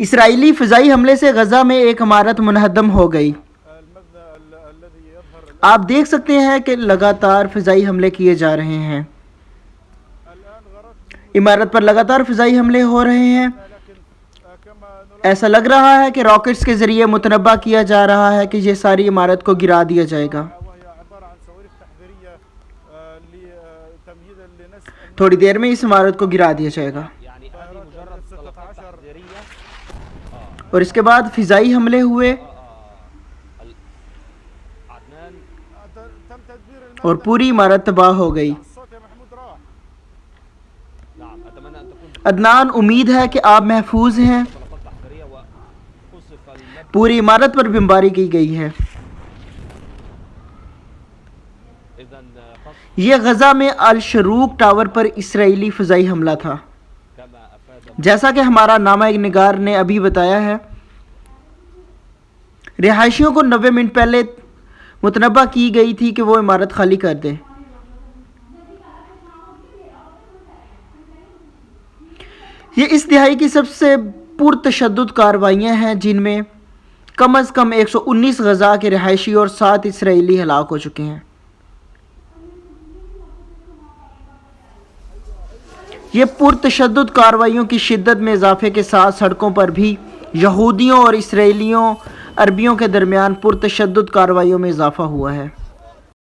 اسرائیلی فضائی حملے سے غزہ میں ایک عمارت منہدم ہو گئی۔ آپ دیکھ سکتے ہیں کہ لگاتار فضائی حملے کیے جا رہے ہیں، عمارت پر لگاتار فضائی حملے ہو رہے ہیں۔ ایسا لگ رہا ہے کہ راکٹس کے ذریعے متنبہ کیا جا رہا ہے کہ یہ ساری عمارت کو گرا دیا جائے گا۔ تھوڑی دیر میں اس عمارت کو گرا دیا جائے گا، اور اس کے بعد فضائی حملے ہوئے اور پوری عمارت تباہ ہو گئی۔ عدنان، امید ہے کہ آپ محفوظ ہیں۔ پوری عمارت پر بمباری کی گئی ہے۔ یہ غزہ میں الشروق ٹاور پر اسرائیلی فضائی حملہ تھا۔ جیسا کہ ہمارا نامہ نگار نے ابھی بتایا ہے، رہائشیوں کو 90 منٹ پہلے متنبہ کی گئی تھی کہ وہ عمارت خالی کر دیں۔ یہ اس دہائی کی سب سے پرتشدد کارروائیاں ہیں جن میں کم از کم 119 غزہ کے رہائشی اور 7 اسرائیلی ہلاک ہو چکے ہیں۔ یہ پرتشدد کارروائیوں کی شدت میں اضافے کے ساتھ سڑکوں پر بھی یہودیوں اور اسرائیلیوں عربیوں کے درمیان پرتشدد کارروائیوں میں اضافہ ہوا ہے۔